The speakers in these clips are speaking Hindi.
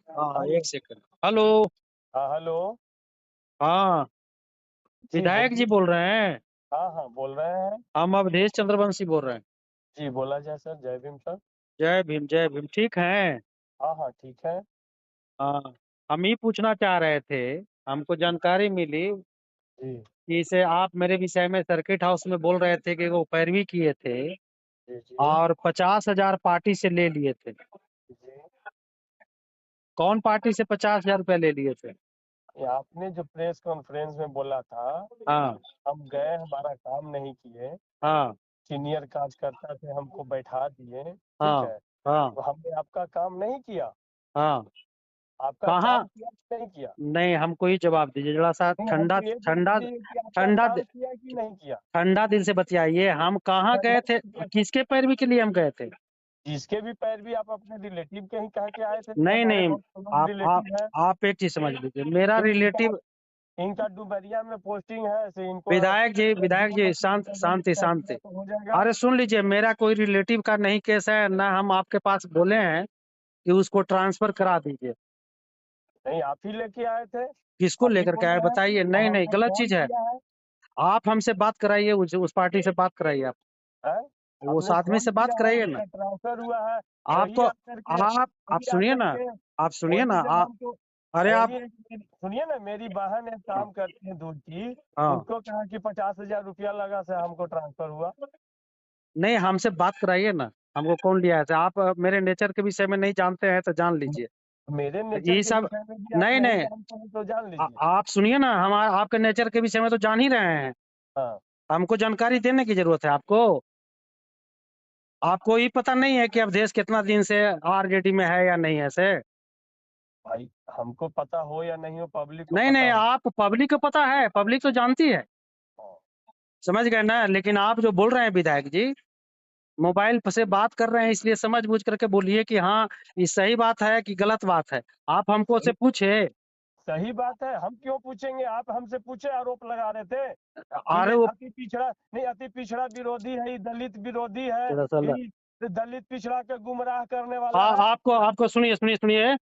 हाँ, हेलो। एक सेकंड। हेलो। हाँ, हेलो। हाँ, जी विधायक जी बोलिए। बोल रहे हैं। हाँ हाँ, बोल रहे हैं। हम अवधेश चंद्रवंशी बोल रहे हैं। जी बोला जाए सर, जय भीम सर। जय भीम, जय भीम। ठीक हैं? हाँ हाँ, ठीक है। हाँ, हम ही पूछना चाह रहे थे। हमको जानकारी मिली जी कि इसे आप मेरे विषय में सर्किट हाउस में बोल रहे थे कि वो पैरवी किए थे जी जी और 50,000 पार्टी से ले लिए थे। जी। कौन पार्टी से 50,000 रुपया ले लिए थे? ये आपने जो प्रेस कॉन्फ्रेंस में बोला था, हाँ हम गए, हमारा काम नहीं किए। हाँ सीनियर कार्यकर्ता थे, हमको बैठा दिए, ठीक हाँ है। हाँ तो हमने आपका काम नहीं किया। हाँ। आपका कहाँ? काम किया कि नहीं किया? नहीं, हमको ही जवाब दीजिए। जरा सा नहीं, ठंडा हमको ये जवाब ठंडा दिए कि आपका ठंडा काम किया कि नहीं किया। ठंडा दिल से बतियाइए। हम कहाँ ठंडा गए थे? नहीं किया। किसके पैरवी के लिए हम गए थे? जिसके भी पैर भी आप अपने रिलेटिव के ही कह के आए थे, जो नहीं हमारे नहीं, बहुत क्लोज आप आप रिलेटिव है। आप एक चीज समझ लीजिए। मेरा नहीं, इनका रिलेटिव। इनका डुमरिया में पोस्टिंग है, से इनको विधायक जी, विधायक दो जी, महीने शांत का जब शांति रहेगा शांति। तो हो जाएगा। अरे सुन लीजिए, मेरा कोई रिलेटिव का नहीं केस है ना। हम आपके पास बोले हैं कि उसको ट्रांसफर करा दीजिए। नहीं, आप ही लेके आए थे। किसको आप ही लेकर के बोल आए रहे हैं। बताइए। और नहीं नहीं, हमको गलत फोन चीज है। किया है। आप हमसे बात कराइए, उस पार्टी से बात कराइए आप। हैं? उस आपने आदमी फोन से बात किया है, कराइए ना। उसका ट्रांसफर हुआ है। आपको वही आकर के आप वही सुनिए आकर ना। के आप सुनिए वही ना। जब हमको अरे आप। वही सुनिए ना, मेरी बहन एक हाँ काम करती है दूध की। हाँ। उसको कहा कि 50,000 रुपया लगा से हमको ट्रांसफर हुआ। नहीं, हमसे बात कराइए ना। हमको कौन लिया है? आप मेरे नेचर के विषय में नहीं जानते हैं तो जान लीजिए। मेरे नेचर ये के सब। विषय में भी आप नहीं नहीं नहीं, जानते हैं तो जान लीजिए। आप सुनिए ना। हम आपके नेचर के विषय में तो जान ही रहे हैं। हाँ हमको जानकारी देने की जरूरत है आपको। आपको ये पता नहीं है कि अवधेश कितना दिन से आरजेडी में है या नहीं है से? भाई, हमको पता हो या नहीं हो, पब्लिक को नहीं पता नहीं, हो। आप पब्लिक को पता है, पब्लिक तो जानती है। हाँ। समझ गए ना। लेकिन आप जो बोल रहे हैं विधायक जी, मोबाइल से बात कर रहे हैं, इसलिए समझ बूझ करके बोलिए कि हाँ, ये सही बात है कि गलत बात है। आप हमको से सही पूछे। सही बात है, हम क्यों पूछेंगे? आप हमसे पूछे, आरोप लगा रहे थे कि अरे ये वो अति पिछड़ा नहीं, अति पिछड़ा विरोधी है, ये दलित विरोधी है, दरअसल। ये दलित पिछड़ा के गुमराह करने वाला हाँ, है। आपको आपको सुनिए सुनिए सुनिए।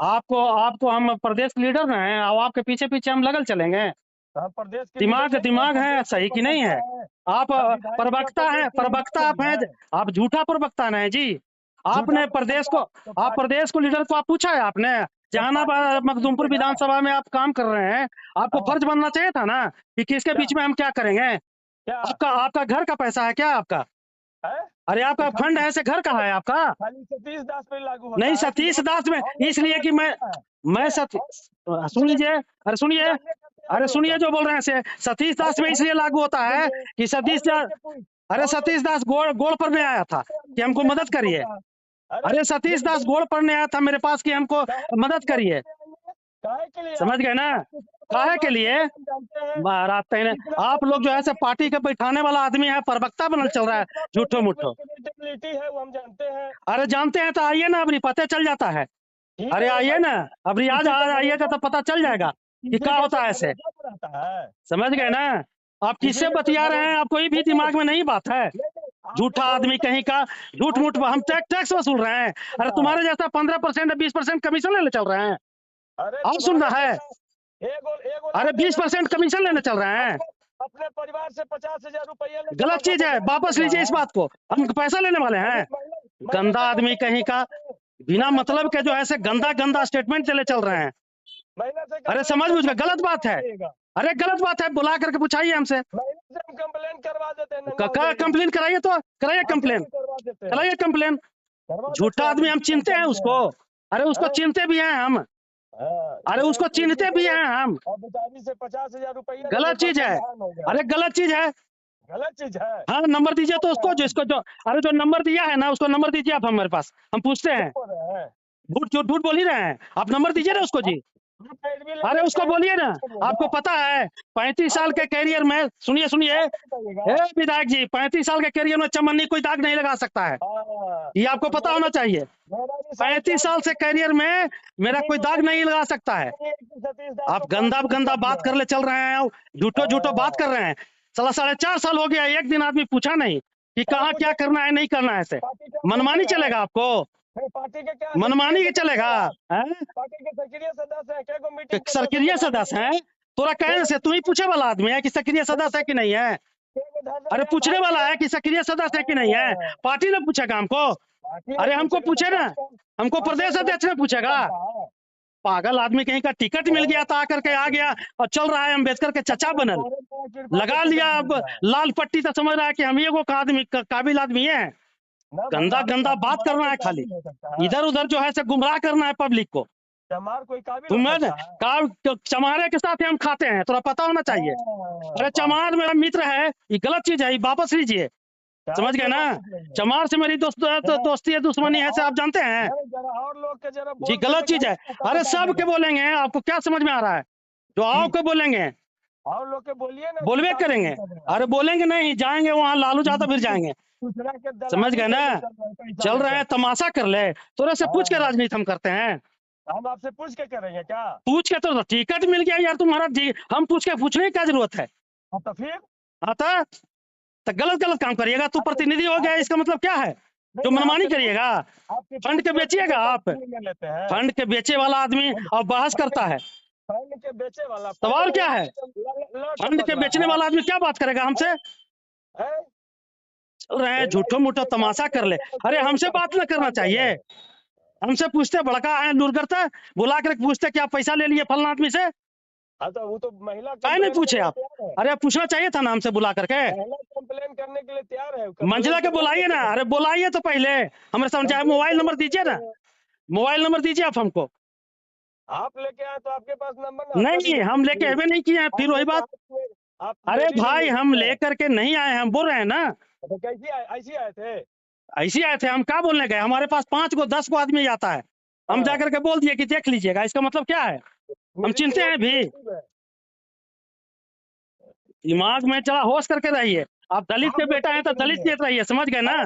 आपको आपको हम प्रदेश लीडर हैं और आपके पीछे पीछे हम लगल चलेंगे? तो हम प्रदेश के लीडर दिमाग नहीं है, दिमाग है प्रदेश के सही कि नहीं प्रवक्ता है? है। आप हम विधायक नहीं है, प्रवक्ता प्रदेश हैं, के लीडर प्रवक्ता आप नहीं हैं। है। आप झूठा प्रवक्ता नहीं जी। झूठा आपने प्रदेश प्रवक्ता को तो आप पार्टी प्रदेश को लीडर को आप पूछा है आपने? तो पार्टी से जहानाबाद मखदूमपुर पूछिएगा। विधानसभा में आप काम कर रहे हैं। आपको हाँ। फर्ज बनना चाहिए था ना कि किसके क्या बीच में हम क्या करेंगे। क्या आपका आपका घर का पैसा है क्या आपका? है? अरे तो आपका फंड खाली है, ऐसे घर कहाँ है आपका? खाली सतीश दास पे लागू नहीं, होता है कि सतीश और दास में। और लोग पर इसलिए कि लागू मैं होता है? मैं ये सती और सुन पिछड़े लीजिए। अरे सुनिए। पिछड़ने का पे अरे लागू सुनिए होता जो बोल रहे हैं से सतीश है। दास में इसलिए लागू होता है सुनिए, कि और सतीश लोग दास। से पूछ अरे और लोग सतीश दास गोड़ गोड़ पर नहीं आया था कि लोग हमको से मदद लागू करिए। होता है। अरे, अरे सतीश जब दास दलित गोड़ पर नहीं आया था मेरे पास कि हमको काहे के लिए मदद गोड़ करिए। पड़ने आएंगे? काहे के लिए समझ गए ना। आप कितना बड़ा काहे के बात लिए? किए हम जानते हैं। महाराज तेने। कितना आप लोग जो है से पार्टी के बैठाने वाला आदमी है, प्रवक्ता बनल चल रहा है। कितना झूठो पब्लिक में मुठो। क्रेडिबिलिटी है वो हम जानते हैं। अरे जानते हैं तो आइए ना, अपनी पता चल जाता है। ठीक अरे है आइए भाई। ना। अब रियाज किसी के आज आइएगा भरोसा तो पता चल किसी जाएगा कि किसी क्या के होता कोई है ऐसे। भरोसा पर रहता है। समझ गए हैं? ना। आप किसी किससे के कोई बतिया रहे हैं? भरोसा आपको ये भी नहीं दिमाग में नहीं बात है। नहीं, आपको झूठा आदमी भरोसा कहीं का। झूठ मूठ हम आपको टैक्स वसूल रहे हैं। अरे भरोसा है। तुम्हारे जैसा 15% 20% कमीशन लेने चल रहे हैं। अरे और सुनना तुम्हारे है। जैसा एगो अरे लड़के ने 20% कमीशन लेने चल रहे हैं। अपने अपने परिवार से 50,000 रुपया लेके गलत चीज है, बर्बाद कर वापस रहा लीजिए इस है। बात को। हम हैं? पैसा लेने वाले अभी हैं? महिला महिला गंदा से आदमी कंप्लेंट कहीं का। करवा दे। बिना महिला से मतलब के जो कंप्लेंट है ऐसे करवा गंदा गंदा दे। स्टेटमेंट चले चल रहे हैं। महिला से अरे कंप्लेंट समझ बुझ करवा के गलत बात है। देगा। अरे गलत बात है, बुला करके पूछाइए हमसे। महिला से हम कंप्लेंट करवा देते हैं, नंगा उजरिया। कंप्लेन कराइए तो। कराइए आपसे कंप्लेन। भी करवा देते हैं। कराइए कंप्लेन। करवा देते झूठा हैं, आदमी हम डिप्टी चिनते हैं पंचायत में उसको। है। अरे उसको हैं? चिनते भी हैं हम। हाँ, अरे तो उसको पैरवी चिनते भी करे हैं हम। और बेचारी से 50,000 रुपया ले गलत लेकर चीज है। कंधान हो गए। अरे गलत चीज है। गलत चीज है। हाँ, नंबर दीजिए तो बोल उसको, रहे हैं, जिसको जो। अरे जो नंबर दिया है ना, उसको नंबर दीजिए आप हमारे पास, हम पूछते क्या हैं। बोल रहे हैं? झूठ झूठ झूठ बोल ही रहे हैं आप। नंबर दीजिए ना उसको जी। आप पैरवी अरे लेकर के उसको आएंगे बोलिए ना। तो आपको बोलेगा। पता है 35 आप साल के कैरियर में, सुनिए सुनिए। आप बताइएगा। ए विधायक जी, 35 साल के कैरियर में चमन्नी कोई दाग नहीं लगा सकता है। हाँ, ये आपको तो पता होना चाहिए। मेरा भी साढ़े 35 चार साल से कैरियर में मेरा इसी कोई को दाग लेकर नहीं लगा सकता है। सतीश दास आप को गंदा 5 दिन गंदा कर बात दिया कर है। ले चल रहे हैं। झूठो झूठो बात हाँ, कर रहे हैं। साला 4.5 साल हो गया, एक दिन आदमी पूछा नहीं कि क्या कहाँ क्या पूछेंगे? करना है नहीं करना है ऐसे। पार्टी मनमानी टेंशन है। चलेगा आपको? नहीं, पार्टी के क्या मनमानी सक्रिय के सदस्य चलेगा? हैं आप? हैं? पार्टी के सक्रिय सदस्य हैं, क्या को मीटिंग के सक्रिय सदस्य हैं? तोरा कहने से तू ही पूछे वाला आदमी है कि सक्रिय सदस्य है कि नहीं है? अरे पूछने वाला है कि सक्रिय सदस्य है कि नहीं है? पार्टी ने पूछेगा हमको? पार्टी ने अरे हमको पूछेगा पूछे तो ना, हमको पार्टी प्रदेश में अध्यक्ष ने पूछेगा। है। पागल आदमी कहीं का, टिकट मिल गया था आकर के आ गया और चल रहा है अम्बेडकर के चचा बनल, कृपा से लगा टिकट लिया। मिल अब गया है। लाल पट्टी तो समझ रहा है कि हम ही को आदमी काबिल आदमी है। ना गंदा भंडारी गंदा आपसे बात बड़ा करना कोई है खाली, काबिल हो सकता है? इधर उधर जो है से गुमराह करना है पब्लिक को। चमार कोई काबिल हो तुम्हें सकता है? चमारे के साथ ही हम खाते हैं, थोड़ा पता होना चाहिए। अरे बाप चमार रे। मेरा मित्र है, ये गलत चीज है, ये वापस लीजिए। चाहे समझ गए क्यों ना? वापस लेंगे? चमार से मेरी जरा दोस्ती है, दुश्मनी जरा है, से और आप जानते हैं? नहीं, जरा और लोग के जरा जी बोल के गलत चीज दिखाइए, है। कैसा अरे बता सब के देगा। बोलेंगे, आपको क्या समझ में आ रहा है? जो आओ के बोलेंगे, और लोग के बोलिए ना, उस बोलबे हिसाब से करेंगे। पैसा देगा। अरे बोलेंगे नहीं, जाएंगे वहां लालू यादव फिर जाएंगे। दूसरा के समझ दलाली गए ना? करके चल रहे हैं, पैसा चल रहे लेकर। हैं तमाशा कर ले, तोरे से पूछ के हाँ, राजनीति हम करते हैं। हम आपसे पूछ के करेंगे क्या? पूछ के तो टिकट मिल गया यार तुम्हारा जी, हम पूछने की क्या जरूरत है? हाँ, तो फिर आता तो गलत गलत काम करिएगा, तू आपके प्रतिनिधि हो गया, आपके इसका मतलब क्या है? जो नहीं मनमानी आपके पूछ करिएगा? आपके फंड पूछ के के बेचिएगा पैसा आप? फ्री में लेते हैं। फंड के बेचे वाला आदमी और बहस फंड करता है, फंड के बेचे वाला फंड सवाल क्या लेने है? लौट फंड के बदला बेचने है। वाला आदमी क्या बात करेगा हमसे? है? चल रहे हैं झूठो LIC मूठो के तमाशा कर ले। अरे कार्यकर्ता हमसे बात न करना काम कर रहे चाहिए, हैं। हमसे पूछते बड़का है दूर करता, बुला कर पूछते क्या पैसा ले लिए फलना आदमी से? हाँ, तो वो तो महिला काहे नहीं कंप्लेन पूछे करने आप? तैयार है। अरे पूछना चाहिए था ना हमसे बुला करके। महिला कंप्लेन करने के लिए तैयार है, मंजिला कंप्लेन के करवा बुलाइए देते ना, हैं। अरे बुलाइए तो पहले, हमारे समझाए कंप्लेन मोबाइल करवा नंबर दीजिए देते ना, हैं। मोबाइल नंबर दीजिए आप हमको। आप लेके आए तो आपके पास नंबर ना आपका भी नहीं हम नंबर लेके थी। अबे नहीं किए हैं, फिर आप वही लेके बात। आए थे, आप अरे लेडी नहीं भाई है हम ठीक है। लेकर के नहीं आए हैं, हम बोल रहे हैं ना। तो कैसी आए, ऐसी आए थे? ऐसे आए थे हम, क्या बोलने गए? हमारे पास 5 को 10 को आदमी आता है, हम हाँ, जाकर के बोल दिए कि देख लीजिएगा, इसका मतलब क्या है? हम मेरी चिंते हैं भी। रिलेटिव है। दिमाग में चला, होश करके रहिए। आप दलित आप के लोग बेटा हैं तो करके दलित रहिए। के रहिए, समझ गए ना?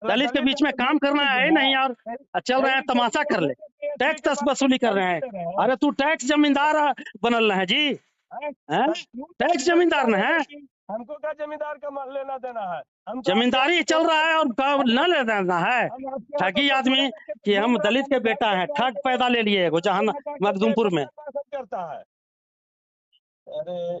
दलित के दलित बीच में है तो काम मत करना है कीजिए नहीं, और चल रहे हैं ना। तमाशा कर ले, PhD के टैक्स बाद वसूली कर रहे गाली हैं। दे रहे हैं। अरे तू टैक्स जमींदार बनल है जी, हैं? हैं? तब क्यों टैक्स टैक्स जमींदार न है? हमको क्या जमींदार का लेना देना है? हम तो आपके जमींदारी चल रहा है और हम न ले देना है। हम आपके यहाँ तो ठगी बटोरा आदमी लेके कि घूम हम रहा था, दलित के मजाक बेटा कर हैं, रहा ठग है, पैदा ले लिए एगो जहां लगा करके मखदुमपुर में। पैसा शासन करता है। अरे